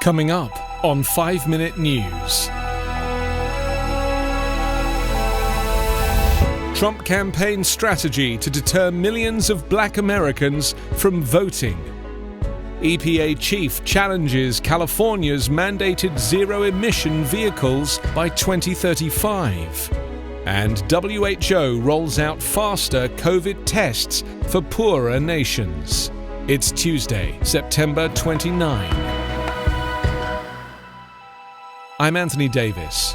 Coming up on 5 Minute News. Trump campaign strategy to deter millions of black Americans from voting. EPA chief challenges California's mandated zero-emission vehicles by 2035. And WHO rolls out faster COVID tests for poorer nations. It's Tuesday, September 29. I'm Anthony Davis.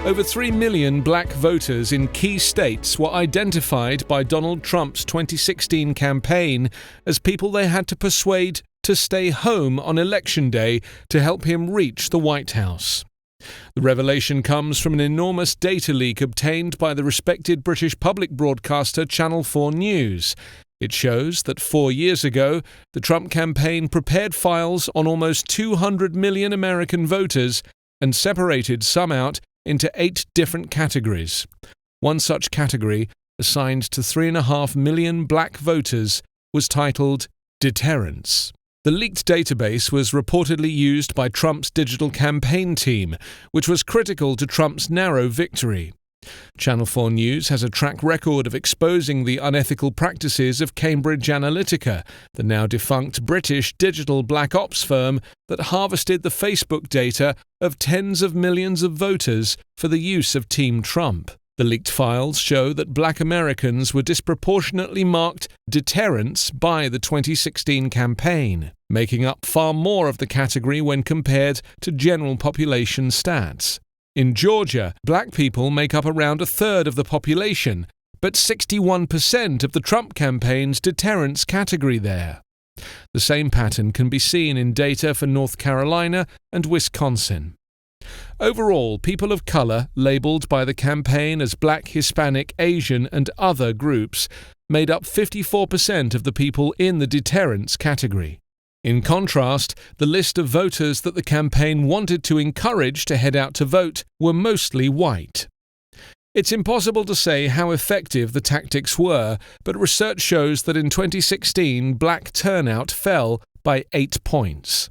Over 3 million black voters in key states were identified by Donald Trump's 2016 campaign as people they had to persuade to stay home on Election Day to help him reach the White House. The revelation comes from an enormous data leak obtained by the respected British public broadcaster Channel 4 News. It shows that 4 years ago, the Trump campaign prepared files on almost 200 million American voters and separated some out into 8 different categories. One such category, assigned to 3.5 million black voters, was titled Deterrence. The leaked database was reportedly used by Trump's digital campaign team, which was critical to Trump's narrow victory. Channel 4 News has a track record of exposing the unethical practices of Cambridge Analytica, the now defunct British digital black ops firm that harvested the Facebook data of tens of millions of voters for the use of Team Trump. The leaked files show that black Americans were disproportionately marked deterrence by the 2016 campaign, making up far more of the category when compared to general population stats. In Georgia, black people make up around a third of the population, but 61% of the Trump campaign's deterrence category there. The same pattern can be seen in data for North Carolina and Wisconsin. Overall, people of color, labeled by the campaign as Black, Hispanic, Asian, and other groups, made up 54% of the people in the deterrence category. In contrast, the list of voters that the campaign wanted to encourage to head out to vote were mostly white. It's impossible to say how effective the tactics were, but research shows that in 2016, black turnout fell by 8 points.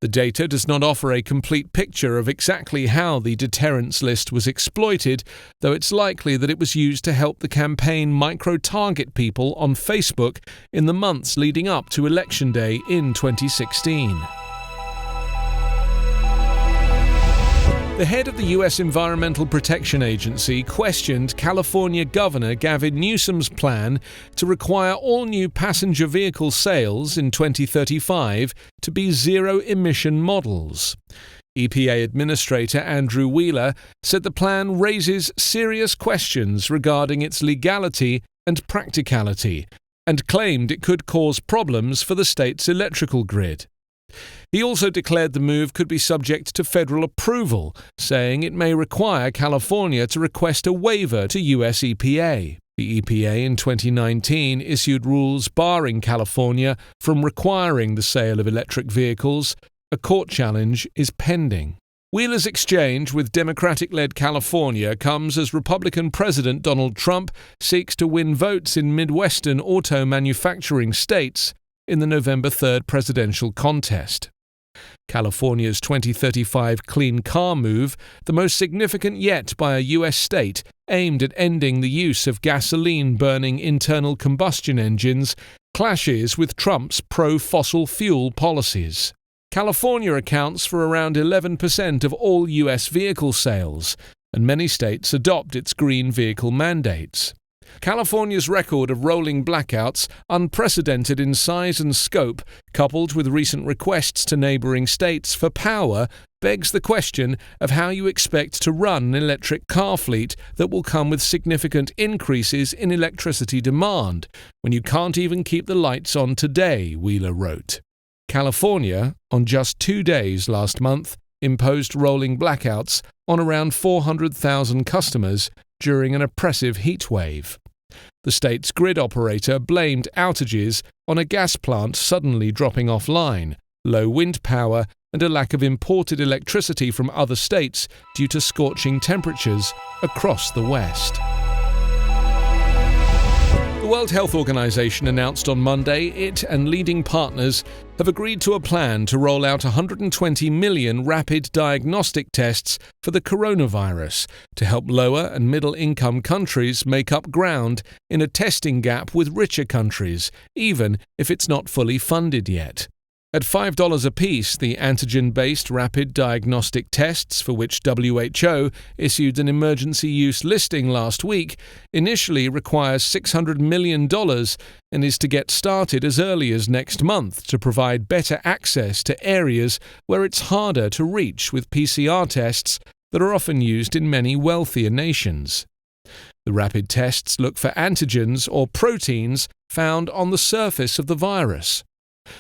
The data does not offer a complete picture of exactly how the deterrence list was exploited, though it's likely that it was used to help the campaign micro-target people on Facebook in the months leading up to Election Day in 2016. The head of the U.S. Environmental Protection Agency questioned California Governor Gavin Newsom's plan to require all new passenger vehicle sales in 2035 to be zero-emission models. EPA Administrator Andrew Wheeler said the plan raises serious questions regarding its legality and practicality, and claimed it could cause problems for the state's electrical grid. He also declared the move could be subject to federal approval, saying it may require California to request a waiver to US EPA. The EPA in 2019 issued rules barring California from requiring the sale of electric vehicles. A court challenge is pending. Wheeler's exchange with Democratic-led California comes as Republican President Donald Trump seeks to win votes in Midwestern auto manufacturing states in the November 3rd presidential contest. California's 2035 clean car move, the most significant yet by a U.S. state aimed at ending the use of gasoline-burning internal combustion engines, clashes with Trump's pro-fossil fuel policies. California accounts for around 11% of all U.S. vehicle sales, and many states adopt its green vehicle mandates. California's record of rolling blackouts, unprecedented in size and scope, coupled with recent requests to neighboring states for power, begs the question of how you expect to run an electric car fleet that will come with significant increases in electricity demand when you can't even keep the lights on today, Wheeler wrote. California, on just 2 days last month, imposed rolling blackouts on around 400,000 customers during an oppressive heat wave. The state's grid operator blamed outages on a gas plant suddenly dropping offline, low wind power, and a lack of imported electricity from other states due to scorching temperatures across the West. The World Health Organization announced on Monday it and leading partners have agreed to a plan to roll out 120 million rapid diagnostic tests for the coronavirus to help lower and middle-income countries make up ground in a testing gap with richer countries, even if it's not fully funded yet. At $5 apiece, the antigen-based rapid diagnostic tests, for which WHO issued an emergency use listing last week, initially requires $600 million and is to get started as early as next month to provide better access to areas where it's harder to reach with PCR tests that are often used in many wealthier nations. The rapid tests look for antigens or proteins found on the surface of the virus.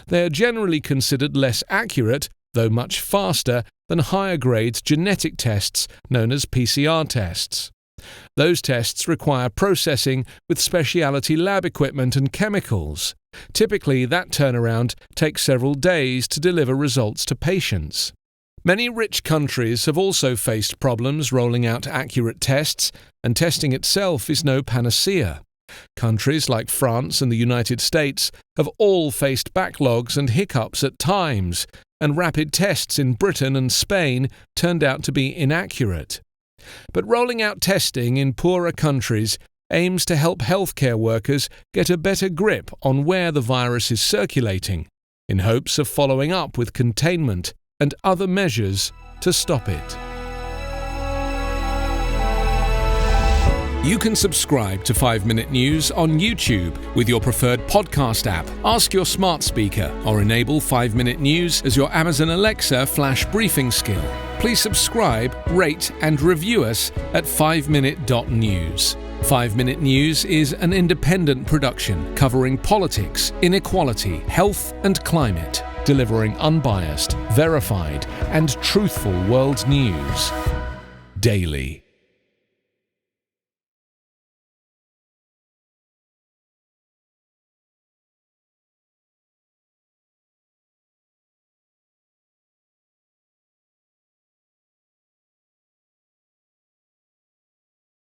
They are generally considered less accurate, though much faster, than higher-grade genetic tests known as PCR tests. Those tests require processing with specialty lab equipment and chemicals. Typically, that turnaround takes several days to deliver results to patients. Many rich countries have also faced problems rolling out accurate tests, and testing itself is no panacea. Countries like France and the United States have all faced backlogs and hiccups at times, and rapid tests in Britain and Spain turned out to be inaccurate. But rolling out testing in poorer countries aims to help healthcare workers get a better grip on where the virus is circulating, in hopes of following up with containment and other measures to stop it. You can subscribe to 5 Minute News on YouTube with your preferred podcast app. Ask your smart speaker or enable 5 Minute News as your Amazon Alexa flash briefing skill. Please subscribe, rate and review us at 5minute.news. 5 Minute News is an independent production covering politics, inequality, health and climate, delivering unbiased, verified and truthful world news daily.